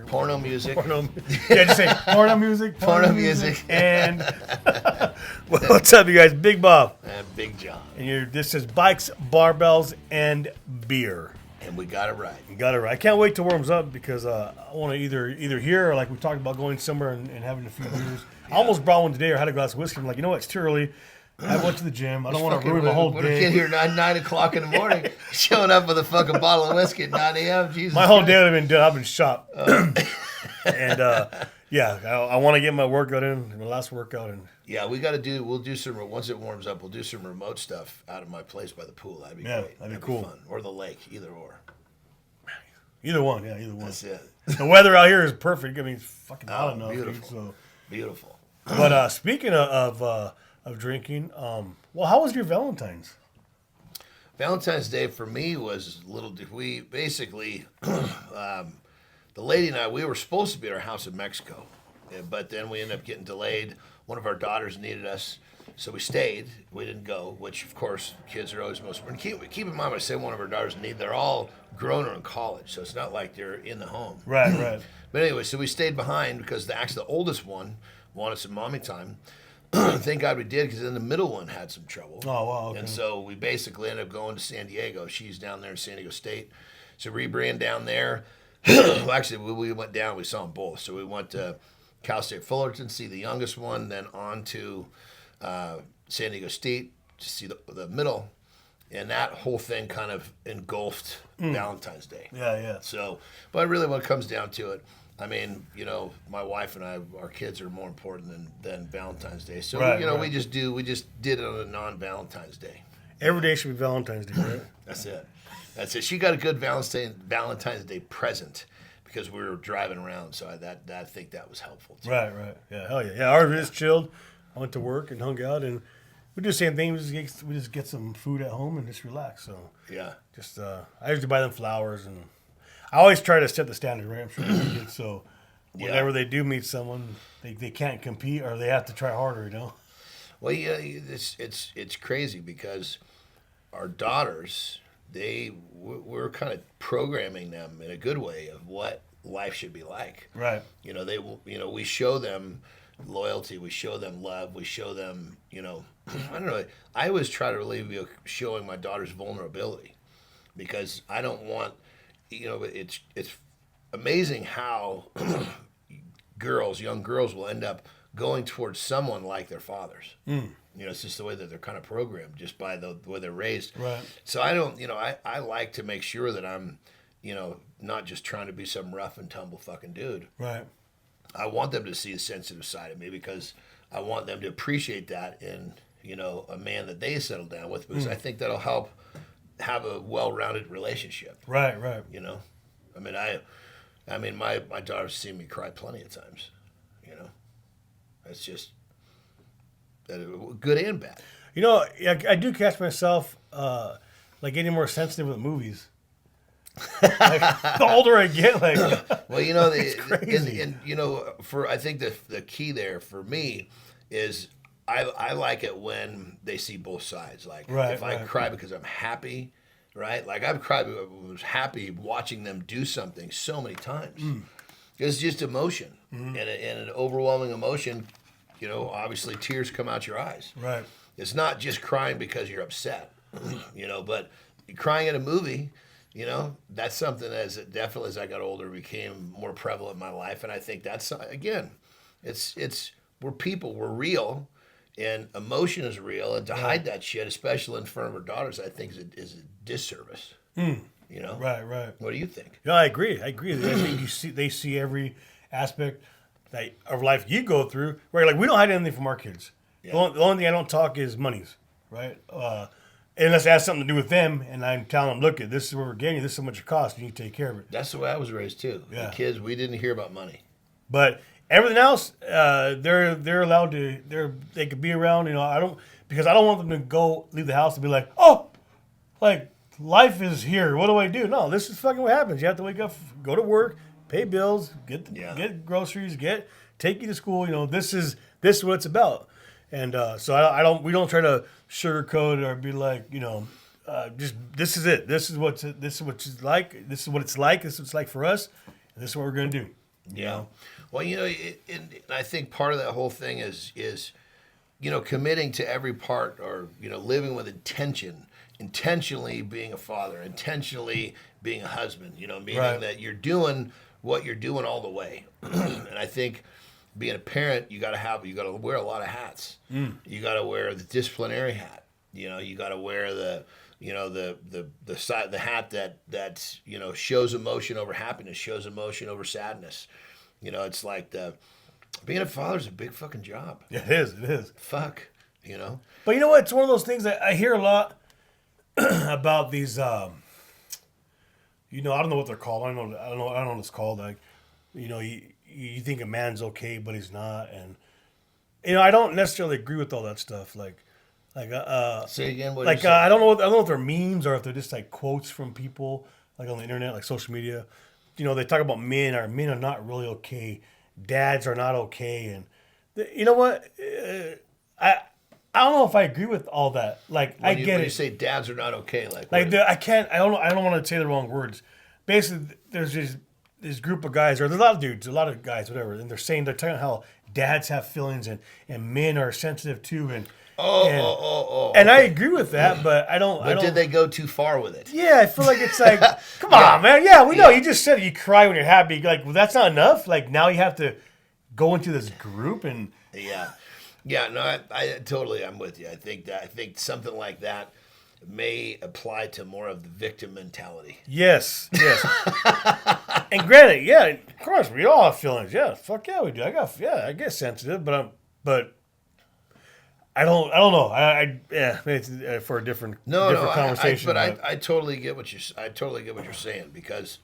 Porno music. Yeah, just say porno music. Porno music. And what's up, you guys? Big Bob. And Big Jon. And this is Bikes, Barbells, and Beer. And we got it right. You got it right. I can't wait to warms up because I want to either here or like we talked about going somewhere and having a few beers. I almost brought one today or had a glass of whiskey. I'm like, you know what? It's too early. I went to the gym. I don't want to ruin my whole day. What a kid here 9 o'clock in the morning showing up with a fucking bottle of whiskey at 9 a.m. Jesus my whole Christ. day would have been done. I've been shot. And I want to get my workout in, my last workout. And yeah, we'll do some, once it warms up, we'll do some remote stuff out of my place by the pool. That'd be great. That'd be cool. Fun. Or the lake, either or. Either one, yeah, either one. That's it. The weather out here is perfect. I mean, it's fucking hot enough. Beautiful. So. Beautiful. But speaking of drinking, well, how was your Valentine's? Valentine's Day for me was we basically, the lady and I, we were supposed to be at our house in Mexico, but then we ended up getting delayed. One of our daughters needed us, so we stayed. We didn't go, which of course kids are always most important. Keep in mind when I say one of our daughters they're all grown or in college, so it's not like they're in the home. Right. But anyway, so we stayed behind because the oldest one wanted some mommy time. Thank God we did, because then the middle one had some trouble. Oh, wow. Okay. And so we basically ended up going to San Diego. She's down there in San Diego State. So we ran down there. Well, actually, we went down. We saw them both. So we went to Cal State Fullerton, see the youngest one, then on to San Diego State to see the middle. And that whole thing kind of engulfed Valentine's Day. Yeah. So, but really when it comes down to it, I mean, my wife and I, our kids are more important than Valentine's Day. So, right. we just did it on a non-Valentine's Day. Every day should be Valentine's Day, right? That's it. She got a good Valentine's Day present because we were driving around. So I think that was helpful too. Right. Yeah, hell yeah. Yeah, ours just chilled. I went to work and hung out, and we do the same thing. We just get some food at home and just relax. So yeah, just I usually buy them flowers, and I always try to set the standard, right? I'm sure they get so whenever they do meet someone, they can't compete or they have to try harder, Well, yeah, it's crazy because our daughters, we're kind of programming them in a good way of what life should be like. Right. We show them loyalty, we show them love, we show them, I don't know. I always try to really be showing my daughters vulnerability because I don't want, it's amazing how young girls will end up going towards someone like their fathers. It's just the way that they're kind of programmed just by the way they're raised. Right. So I don't, I like to make sure that I'm, not just trying to be some rough and tumble fucking dude. Right. I want them to see a sensitive side of me because I want them to appreciate that in, a man that they settle down with because I think that'll help have a well-rounded relationship. Right. My daughter's seen me cry plenty of times. It's just good and bad. I do catch myself getting more sensitive with movies. The older I get, well, it's crazy. And I think the key there for me is I like it when they see both sides. Like if I cry because I'm happy, right? Like I've cried, I was happy watching them do something so many times. It's just emotion and an overwhelming emotion. Obviously tears come out your eyes. Right. It's not just crying because you're upset, but crying at a movie. That's something as definitely as I got older became more prevalent in my life, and I think that's again, we're people, we're real, and emotion is real, and to hide that shit, especially in front of our daughters, I think is a disservice. Right. What do you think? No, I agree. I think they see every aspect of life you go through. Right, like we don't hide anything from our kids. Yeah. The only thing I don't talk is monies, right? Unless it has something to do with them, and I'm telling them, look, this is what we're getting you. This is how much it costs. You need to take care of it. That's the way I was raised too. Yeah. The kids, we didn't hear about money. But everything else, they're allowed to. They could be around. Because I don't want them to leave the house and be like, life is here. What do I do? No, this is fucking what happens. You have to wake up, go to work, pay bills, get groceries, take you to school. This is what it's about. And so we don't try to sugarcoat it or be like, just this is it. This is what it's like. This is what it's like. This is what it's like for us. This is what we're gonna do. You Yeah. know? Well, and I think part of that whole thing is committing to every part, or living with intentionally being a father, intentionally being a husband. Meaning Right. that you're doing what you're doing all the way. And I think being a parent, you got to wear a lot of hats. You got to wear the disciplinary hat. You got to wear the hat that shows emotion over happiness, shows emotion over sadness. It's like being a father is a big fucking job. Yeah, it is. It is. Fuck. But you know what? It's one of those things that I hear a lot about these. I don't know what they're called. I don't know what it's called. Like, you think a man's okay, but he's not, and I don't necessarily agree with all that stuff. Say again. What Like I don't know if they're memes or if they're just like quotes from people like on the internet, like social media. They talk about men are not really okay. Dads are not okay, and you know what? I don't know if I agree with all that. Like I get when it. you say dads are not okay, I can't. I don't want to say the wrong words. Basically, there's this group of guys, or there's a lot of dudes, a lot of guys, whatever, and they're talking about how dads have feelings and men are sensitive too, and and I agree with that, but I don't. But did they go too far with it? Yeah, I feel like it's like, come on, man. Yeah, we know. You just said you cry when you're happy. Like, well, that's not enough. Like, now you have to go into this group and. Yeah. No, I totally. I'm with you. I think something like that may apply to more of the victim mentality. Yes. And granted, yeah, of course, we all have feelings. Yeah, fuck yeah, we do. I get sensitive, but. I don't know. Maybe it's for a different conversation. I totally get what you're saying, because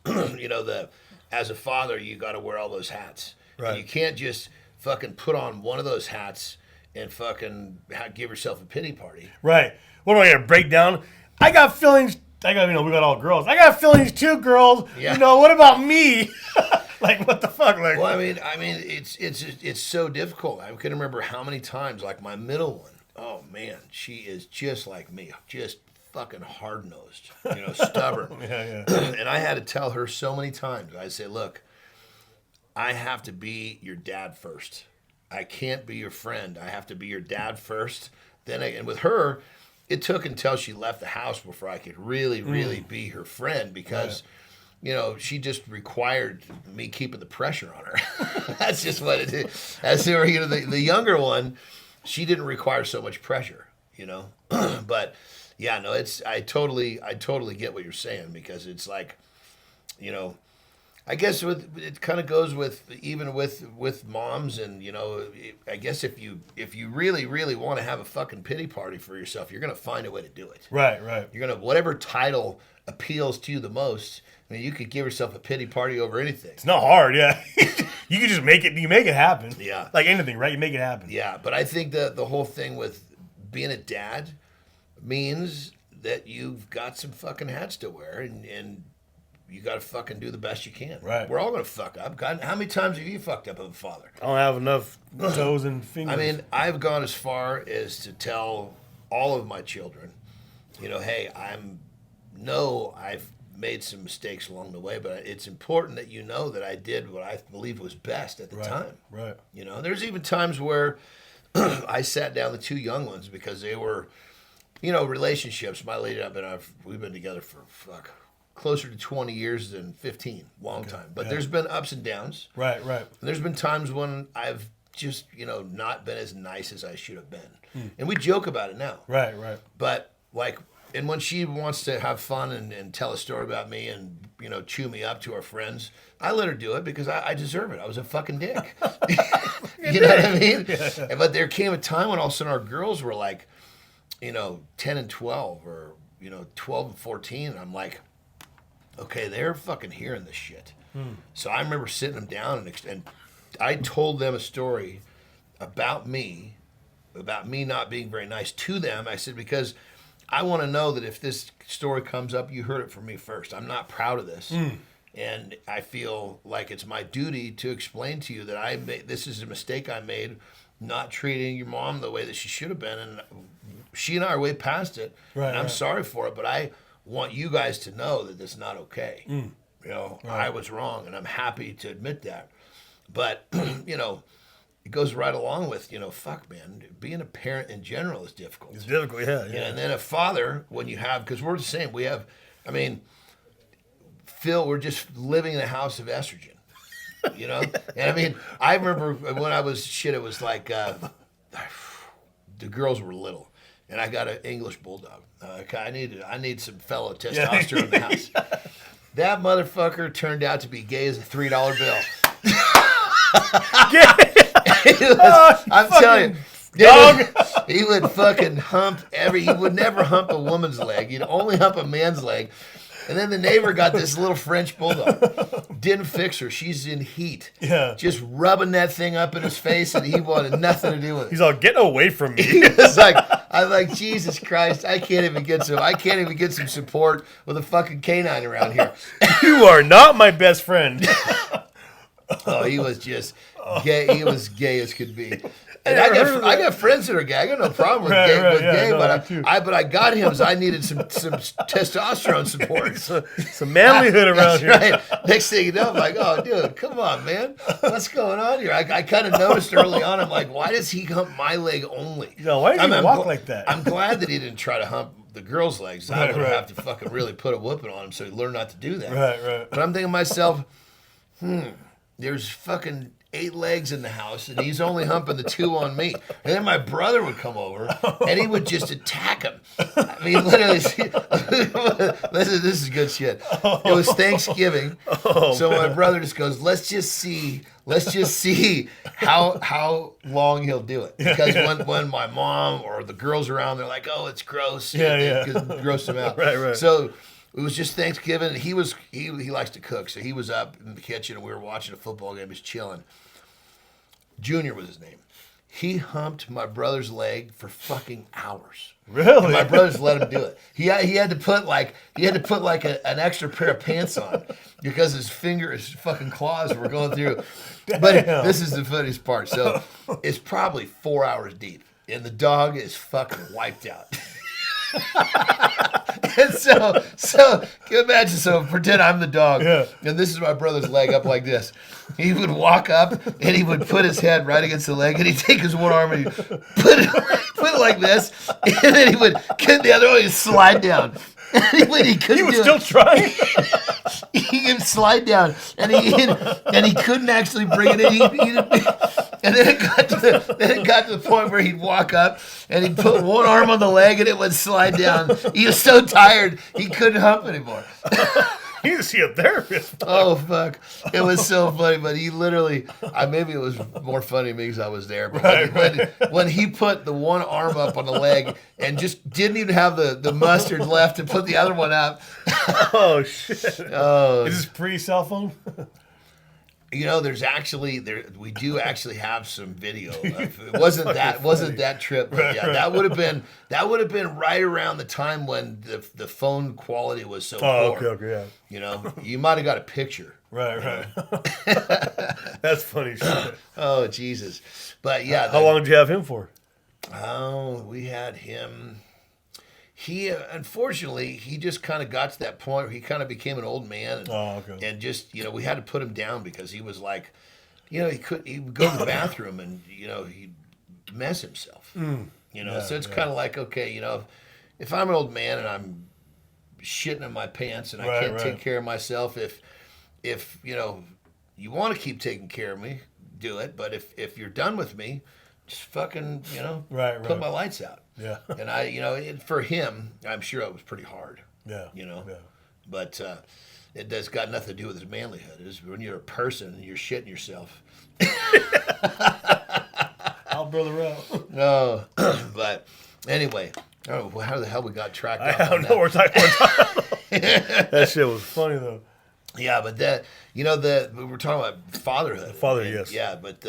as a father, you got to wear all those hats. Right. And you can't just fucking put on one of those hats and fucking give yourself a pity party. Right. What am I gonna break down? I got feelings. We got all girls. I got feelings too, girls. Yeah. What about me? Like, what the fuck? Like, well, I mean, it's so difficult. I can remember how many times, like my middle one. Oh man, she is just like me, just fucking hard nosed, stubborn. Yeah. And I had to tell her so many times. I say, look, I have to be your dad first. I can't be your friend. I have to be your dad first. And with her, it took until she left the house before I could really be her friend, because. Right. She just required me keeping the pressure on her. That's just what it is. As the younger one, she didn't require so much pressure, But yeah, no, I totally get what you're saying, because it's like, I guess it kind of goes with even with moms, and I guess if you really want to have a fucking pity party for yourself, you're gonna find a way to do it. Right. You're gonna, whatever title appeals to you the most. I mean, you could give yourself a pity party over anything. It's not hard, yeah. You can just make it. You make it happen. Yeah. Like anything, right? You make it happen. Yeah, but I think that the whole thing with being a dad means that you've got some fucking hats to wear, and you got to fucking do the best you can. Right. We're all gonna fuck up. God, how many times have you fucked up as a father? I don't have enough toes and fingers. I mean, I've gone as far as to tell all of my children, hey, I've made some mistakes along the way, but it's important that that I did what I believe was best at the time. Right. There's even times where I sat down the two young ones, because they were, relationships. My lady and we've been together for closer to 20 years than 15, long time. But there's been ups and downs. Right. And there's been times when I've just, not been as nice as I should have been. And we joke about it now. Right. But and when she wants to have fun and tell a story about me and, chew me up to our friends, I let her do it, because I deserve it. I was a fucking dick. You know what I mean? Yeah. But there came a time when all of a sudden our girls were like, 10 and 12, or, 12 and 14. And I'm like, okay, they're fucking hearing this shit. So I remember sitting them down and I told them a story about me not being very nice to them. I said, because I want to know that if this story comes up, you heard it from me first. I'm not proud of this. And I feel like it's my duty to explain to you that this is a mistake I made, not treating your mom the way that she should have been. And she and I are way past it. Right, and I'm sorry for it, but I want you guys to know that it's not okay. You know, Right. I was wrong, and I'm happy to admit that. But you know, it goes right along with, you know, fuck, man, being a parent in general is difficult. It's difficult, yeah. Yeah, and then a father, when you have, because we're the same. We have, I mean, Phil, we're just living in a house of estrogen. You know, and I mean, I remember when I was shit. It was like the girls were little, and I got an English bulldog. I need some fellow testosterone in the house. That motherfucker turned out to be gay as a $3 bill. I'm telling you, dog. he would fucking hump he would never hump a woman's leg. He'd only hump a man's leg. And then the neighbor got this little French bulldog. Didn't fix her. She's in heat. Yeah. Just rubbing that thing up in his face, and he wanted nothing to do with it. He's all, get away from me. He was like, I'm like, Jesus Christ, I can't even get some support with a fucking canine around here. You are not my best friend. Oh, he was just gay. He was gay as could be. And I got friends that are gay. I got no problem with gay, but I got him because I needed some testosterone support. Some manlyhood around here. Right. Next thing you know, I'm like, oh, dude, come on, man. What's going on here? I kind of noticed early on, I'm like, why does he hump my leg only? No, why does he walk like that? I'm glad that he didn't try to hump the girls' legs. I would have to fucking really put a whooping on him so he learned not to do that. Right. But I'm thinking to myself, there's fucking 8 legs in the house, and he's only humping the 2 on me. And then my brother would come over, and he would just attack him. I mean, literally, this is good shit. It was Thanksgiving, so my brother just goes, let's just see how long he'll do it. Because when my mom or the girls are around, they're like, oh, it's gross. Because it grossed them out. Right. So it was just Thanksgiving, and he likes to cook, so he was up in the kitchen, and we were watching a football game. He was chilling. Junior was his name. He humped my brother's leg for fucking hours. Really? And my brothers let him do it. He had to put like an extra pair of pants on because his fucking claws were going through. Damn. But this is the funniest part. So it's probably 4 hours deep, and the dog is fucking wiped out. And so can you imagine? So pretend I'm the dog, and this is my brother's leg up like this. He would walk up and he would put his head right against the leg, and he'd take his one arm and he'd put it like this, and then he would get the other one and slide down. He was still trying. He could slide down, and he couldn't actually bring it in. And then it got to the point where he'd walk up and he'd put one arm on the leg and it would slide down. He was so tired he couldn't hump anymore. You need to see a therapist. Oh fuck! It was so funny, but he literally. Maybe it was more funny to me because I was there. But when he put the one arm up on the leg and just didn't even have the mustard left to put the other one up. Oh shit! Oh, is this pre-cell phone? You know, we do actually have some video. It wasn't that trip, but yeah, that would have been right around the time when the phone quality was so poor. Okay, yeah. You know, you might have got a picture. Right. That's funny shit. Oh Jesus! But yeah, how long did you have him for? Oh, we had him. He unfortunately he just kind of got to that point where he kind of became an old man, and just we had to put him down because he was like, he would go to the bathroom and he'd mess himself, so it's kind of like, okay, if I'm an old man and I'm shitting in my pants and I can't take care of myself, if you want to keep taking care of me, do it, but if you're done with me, just fucking put my lights out. Yeah. And for him, I'm sure it was pretty hard. Yeah. Yeah. But it does got nothing to do with his manlyhood. It's when you're a person and you're shitting yourself. I'll brother out. No. But anyway, I don't know how the hell we got tracked off. I don't know. We're talking. That shit was funny though. Yeah, but that we were talking about fatherhood. Yes. Yeah, but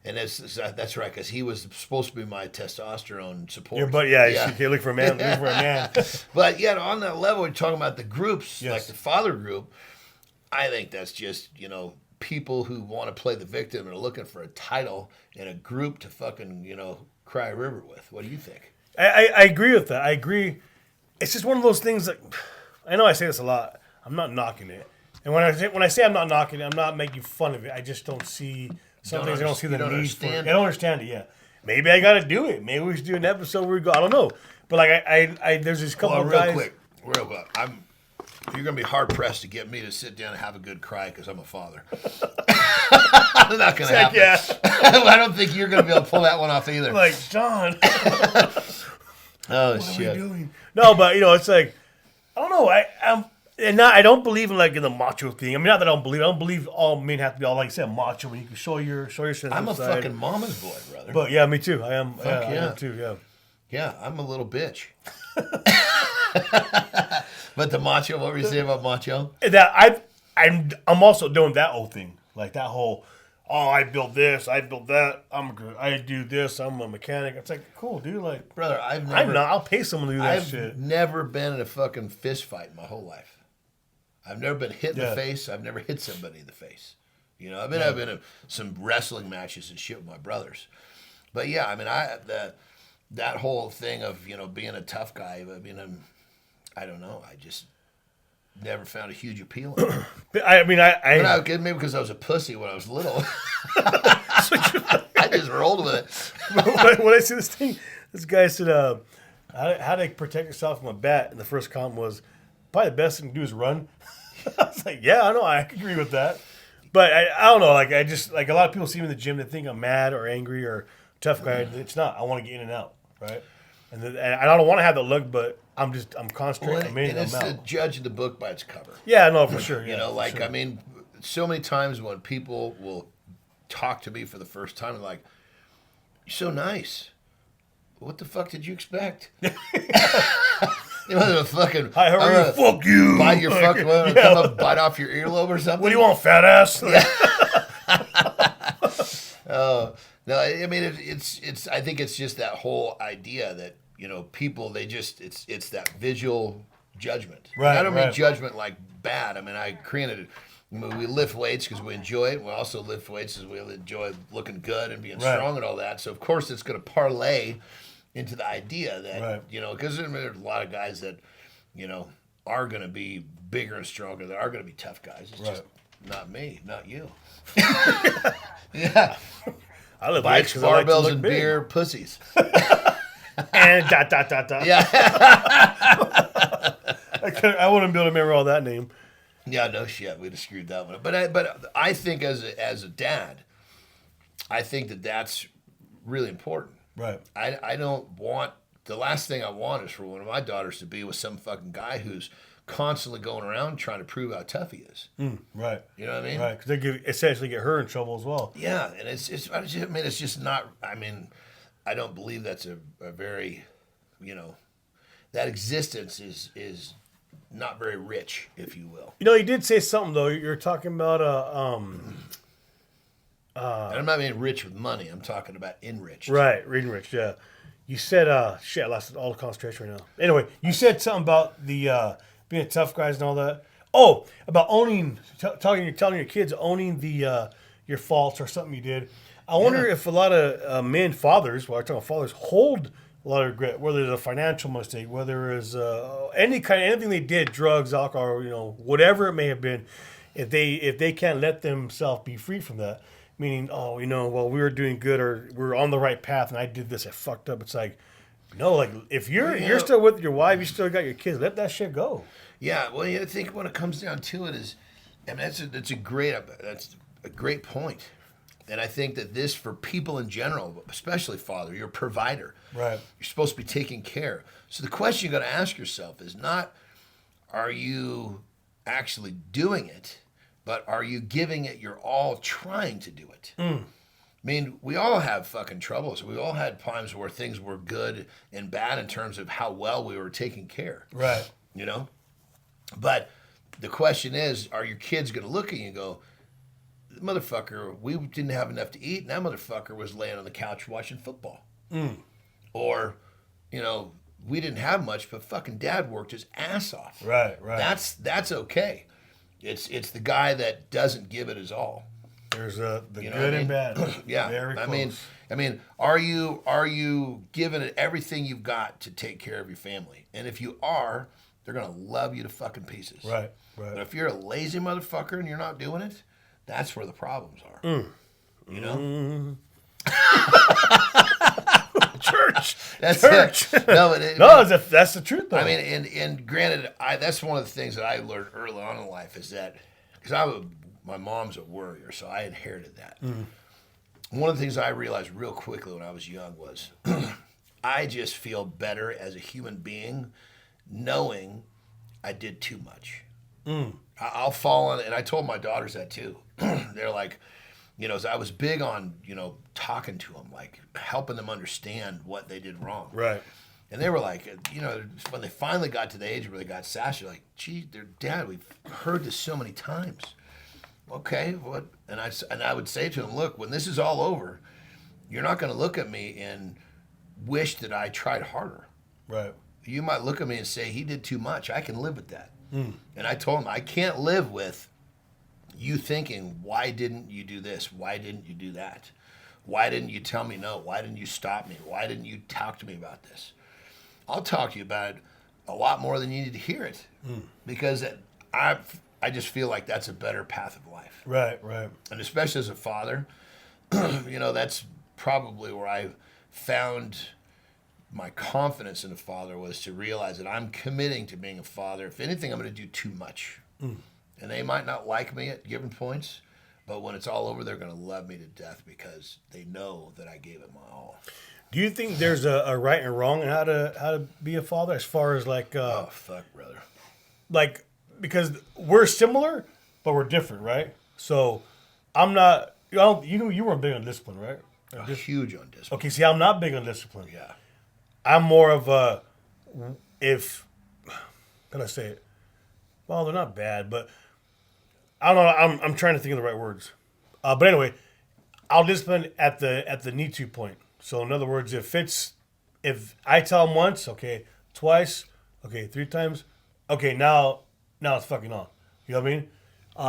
and that's right, because he was supposed to be my testosterone support. Your buddy, you look for a man. Look for a man. But yeah, on that level, we're talking about the groups, yes. like the father group. I think that's just people who want to play the victim and are looking for a title and a group to fucking cry a river with. What do you think? I agree with that. I agree. It's just one of those things that I know I say this a lot. I'm not knocking it. And when I say I'm not knocking it, I'm not making fun of it. I just don't see some things. I don't see the need for it. I don't understand it. Yeah, maybe I got to do it. Maybe we should do an episode where we go. I don't know, but like I there's this couple of guys. Real quick. You're gonna be hard pressed to get me to sit down and have a good cry because I'm a father. That's not gonna happen. Yeah. I don't think you're gonna be able to pull that one off either. Like John. Oh what shit. Are we doing? No, but it's like I don't know. I don't believe in like in the macho thing. I mean, not that I don't believe all men have to be all like you said macho when you can show your sensitive I'm a side. fucking mama's boy, brother. But yeah, me too. I am. Fuck I am too. Yeah. Yeah, I'm a little bitch. But the macho, what were you saying about macho? That I'm also doing that whole thing, like that whole. Oh, I built this, I built that. I'm good. I do this. I'm a mechanic. It's like cool, dude. Like, brother, I'll pay someone to do that shit. I've never been in a fucking fist fight in my whole life. I've never been hit in the face. I've never hit somebody in the face. I've been in some wrestling matches and shit with my brothers. But yeah, I mean, that whole thing of being a tough guy. I mean, I don't know. I just never found a huge appeal in it. Maybe because I was a pussy when I was little. I just rolled with it. When I see this guy said, how to protect yourself from a bat, and the first comment was, probably the best thing to do is run. I was like, yeah, I know, I agree with that. But I don't know, like I just like a lot of people see me in the gym that think I'm mad or angry or tough guy. It's not. I want to get in and out, right? And I don't want to have the look, but I'm concentrating. I'm in and it's I'm out. the judge the book by its cover. Yeah, no, for sure. Yeah, I mean, so many times when people will talk to me for the first time, they're like, "You're so nice. What the fuck did you expect?" The fucking. Hi, how are you? Fuck you. Bite your fucking. Come up, bite off your earlobe or something. What do you want, fat ass? Oh no! I mean, it's. I think it's just that whole idea that people it's that visual judgment. Right. And I don't mean judgment like bad. I mean, we lift weights because we enjoy it. We also lift weights because we enjoy looking good and being strong and all that. So of course it's going to parlay into the idea that because there's a lot of guys that are going to be bigger and stronger. That are going to be tough guys. It's just not me, not you. Yeah. I live bikes, barbells, and beer, pussies. And ... Yeah. I wouldn't be able to remember all that name. Yeah, no shit. We'd have screwed that one up. But I think as a dad, I think that's really important. Right. I don't want the last thing I want is for one of my daughters to be with some fucking guy who's constantly going around trying to prove how tough he is. Right. You know what I mean? Right. Because they essentially get her in trouble as well. Yeah, and it's just not. I mean, I don't believe that's a very, that existence is not very rich, if you will. You did say something though. You're talking about and I'm not being rich with money. I'm talking about enriched. Right, enriched. Yeah. You said shit. I lost all the concentration right now. Anyway, you said something about the being tough guys and all that. Oh, about owning, telling your kids owning the your faults or something you did. I wonder if a lot of men, fathers, well, I'm talking fathers, hold a lot of regret, whether it's a financial mistake, whether it's anything they did, drugs, alcohol, or, whatever it may have been, if they can't let themselves be free from that, meaning, well, we were doing good or we're on the right path and I did this, I fucked up. It's like, no, like if you're still with your wife, you still got your kids, let that shit go. Yeah, well, I think when it comes down to it is, I mean, that's a great point. And I think that this, for people in general, especially father, you're a provider. Right. You're supposed to be taking care. So the question you got to ask yourself is not, are you actually doing it, but are you giving it your all trying to do it? I mean, we all have fucking troubles. We all had times where things were good and bad in terms of how well we were taking care. Right. But the question is, are your kids going to look at you and go, motherfucker, we didn't have enough to eat, and that motherfucker was laying on the couch watching football. Or, we didn't have much, but fucking dad worked his ass off. Right. That's okay. It's the guy that doesn't give it his all. There's the good and bad. Yeah. Very close. I mean, are you giving it everything you've got to take care of your family? And if you are, They're gonna love you to fucking pieces. Right. But if you're a lazy motherfucker and you're not doing it, that's where the problems are. You know. Church. That's Church. it. No, That's the truth, though. I mean, and granted, that's one of the things that I learned early on in life is that because my mom's a worrier, so I inherited that. One of the things I realized real quickly when I was young was I just feel better as a human being knowing I did too much. I'll fall on it, and I told my daughters that too. They're like, so I was big on, talking to them, like helping them understand what they did wrong. Right. And they were like, when they finally got to the age where they got sassy, like, gee, Dad, we've heard this so many times. Okay, what? And I would say to them, look, when this is all over, you're not going to look at me and wish that I tried harder. Right. You might look at me and say, he did too much. I can live with that. And I told him, I can't live with you thinking, why didn't you do this? Why didn't you do that? Why didn't you tell me no? Why didn't you stop me? Why didn't you talk to me about this? I'll talk to you about it a lot more than you need to hear it. Because I just feel like that's a better path of life. Right. And especially as a father, that's probably where I found my confidence in a father was to realize that I'm committing to being a father. If anything, I'm going to do too much. And they might not like me at given points, but when it's all over, they're going to love me to death because they know that I gave it my all. Do you think there's a right and wrong in how to be a father as far as like... oh, fuck, brother. Like, because we're similar, but we're different, right? So I'm not... You weren't big on discipline, right? Huge on discipline. Okay, see, I'm not big on discipline. Yeah. I'm more of a... How can I say it? Well, they're not bad, but... I don't know. I'm trying to think of the right words. But anyway, I'll discipline at the need to point. So in other words, if I tell them once, okay, twice, okay, 3 times, okay, now it's fucking on. You know what I mean?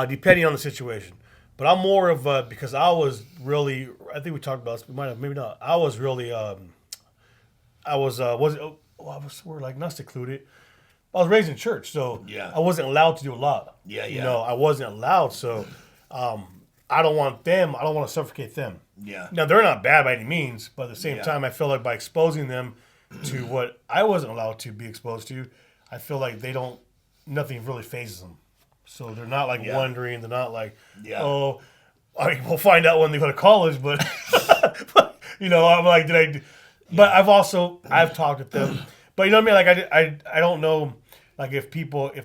Depending on the situation. But I'm more of because I was really, I think we talked about this, we might have, maybe not. I was really, not secluded. I was raised in church, so yeah. I wasn't allowed to do a lot. Yeah. I wasn't allowed, so I don't want to suffocate them. Yeah. Now, they're not bad by any means, but at the same time, I feel like by exposing them to what I wasn't allowed to be exposed to, I feel like nothing really phases them. So they're not like wondering, they're not like, we'll find out when they go to college, but, I'm like, but I've talked with them, but you know what I mean? Like, I don't know, like if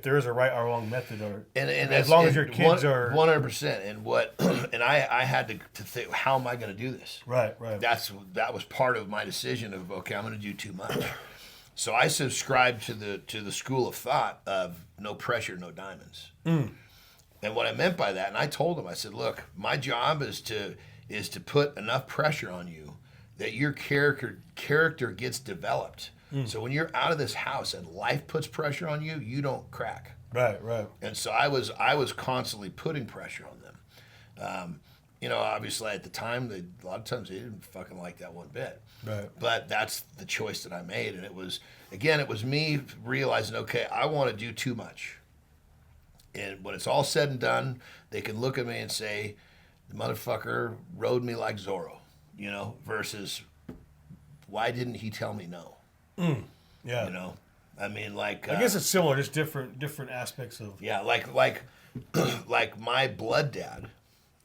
there is a right or wrong method, or and as long as your kids are 100%, and I had to think, how am I going to do this? Right. That was part of my decision of, okay, I'm going to do too much. So I subscribed to the school of thought of no pressure, no diamonds. And what I meant by that, and I told him, I said, look, my job is to put enough pressure on you that your character gets developed. So when you're out of this house and life puts pressure on you, you don't crack. Right. And so I was constantly putting pressure on them. Obviously at the time, a lot of times they didn't fucking like that one bit. Right. But that's the choice that I made. And it was me realizing, okay, I want to do too much. And when it's all said and done, they can look at me and say, the motherfucker rode me like Zorro, versus why didn't he tell me no? Yeah. I mean, like... I guess it's similar, just different aspects of... Yeah, like my blood dad,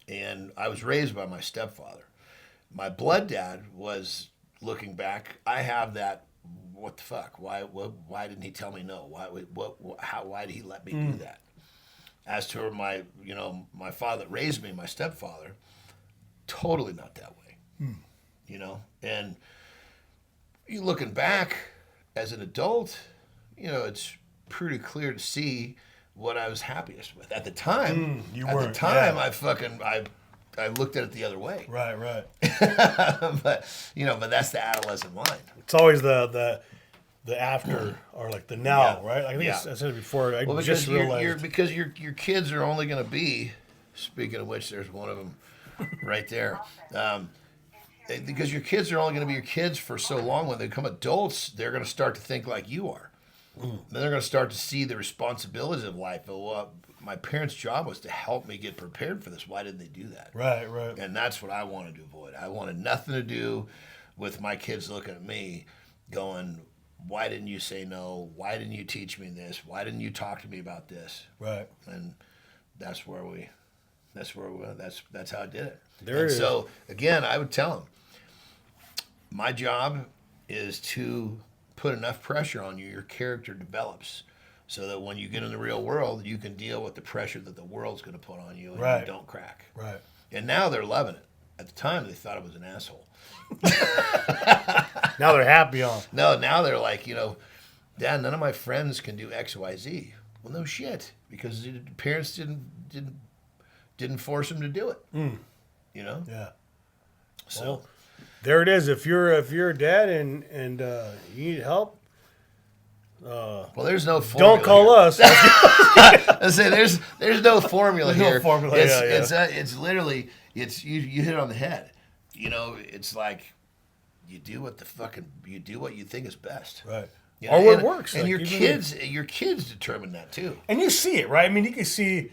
and I was raised by my stepfather. My blood dad was, looking back, I have that, what the fuck? Why didn't he tell me no? Why did he let me do that? As to my father that raised me, my stepfather, totally not that way. And you looking back as an adult, it's pretty clear to see what I was happiest with. At the time, I looked at it the other way. Right. but that's the adolescent mind. It's always the after or like the now, right? I think I said it before. I just realized because your kids are only going to be. Speaking of which, there's one of them right there. Because your kids are only going to be your kids for so long. When they become adults, they're going to start to think like you are. Then they're going to start to see the responsibilities of life. Well, my parents' job was to help me get prepared for this. Why didn't they do that? Right, right. And that's what I wanted to avoid. I wanted nothing to do with my kids looking at me going, why didn't you say no? Why didn't you teach me this? Why didn't you talk to me about this? Right. And that's how I did it. There it is. So again, I would tell them, my job is to put enough pressure on you, your character develops, so that when you get in the real world, you can deal with the pressure that the world's going to put on you, and Right. you don't crack. Right. And now they're loving it. At the time, they thought I was an asshole. Now they're happy on. No, now they're like, Dad, none of my friends can do X, Y, Z. Well, no shit, because the parents didn't force them to do it. Yeah. So. Well, there it is. If you're a dad and you need help, Well, there's no formula. don't call here. us. I say there's no formula There's no here. formula, It's literally you hit it on the head. It's like you do what you think is best. Right. Or what works. And like, your kids determine that too. And you see it, right? I mean, you can see,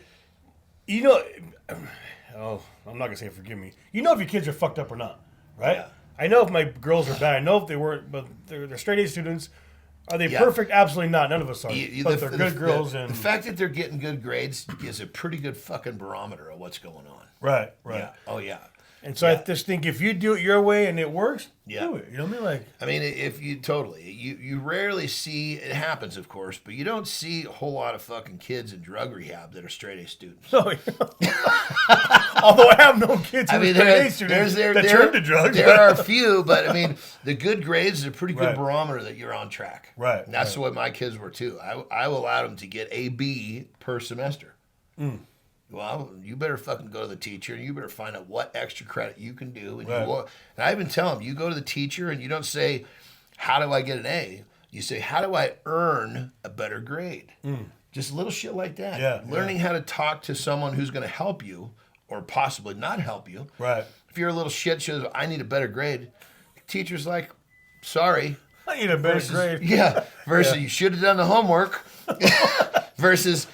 oh, I'm not going to say forgive me. You know if your kids are fucked up or not, right? Yeah. I know if my girls are bad. I know if they weren't, but they're straight A students. Are they Yeah. perfect? Absolutely not. None of us are. But they're The- good the- girls. The And fact that they're getting good grades is a pretty good fucking barometer of what's going on. right. Yeah. Oh yeah. And so I Yeah. just think if you do it your way and it works, Yeah. do it. You know what I mean? Like, I mean, if you rarely see, it happens, of course, but you don't see a whole lot of fucking kids in drug rehab that are straight A students. so, although I have known kids who I mean, are straight A students that turn to drugs. There are a few, but I mean, the good grades is a pretty good Right. barometer that you're on track. Right, And that's right. what my kids were too. I allowed them to get a B per semester. Well, you better fucking go to the teacher and you better find out what extra credit you can do. And, Right. and I even tell them, you go to the teacher and you don't say, how do I get an A? You say, how do I earn a better grade? Just little shit like that. Yeah, Learning how to talk to someone who's going to help you or possibly not help you. Right. If you're a little shit, shows I need a better grade. Teacher's like, sorry. I need a better Versus, grade. Yeah. Versus Yeah. you should have done the homework. Versus,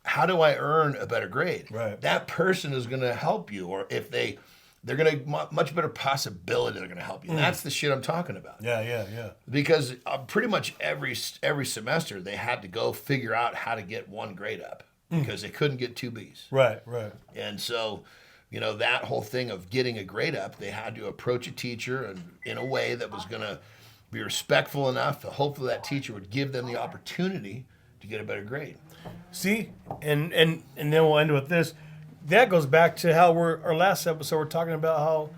how do I earn a better grade? Right. That person is going to help you, or if they're going to much better possibility they're going to help you. And that's the shit I'm talking about. Yeah. Because pretty much every semester they had to go figure out how to get one grade up because they couldn't get 2 Bs. Right. And so, that whole thing of getting a grade up, they had to approach a teacher and in a way that was going to be respectful enough that hopefully that teacher would give them the opportunity to get a better grade. See, and then we'll end with this. That goes back to how our last episode. We're talking about how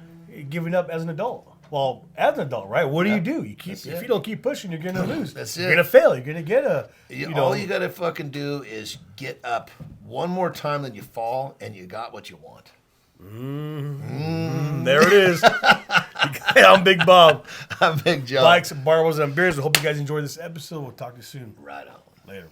giving up as an adult. Well, as an adult, right? What do you do? You keep if you don't keep pushing, you're gonna lose. That's You're it. gonna fail. You're gonna get a. All you gotta fucking do is get up one more time than you fall, and you got what you want. There it is. I'm Big Bob. I'm Big Jon. Likes, Barbells, and Beers. I hope you guys enjoyed this episode. We'll talk to you soon. Right on. Later.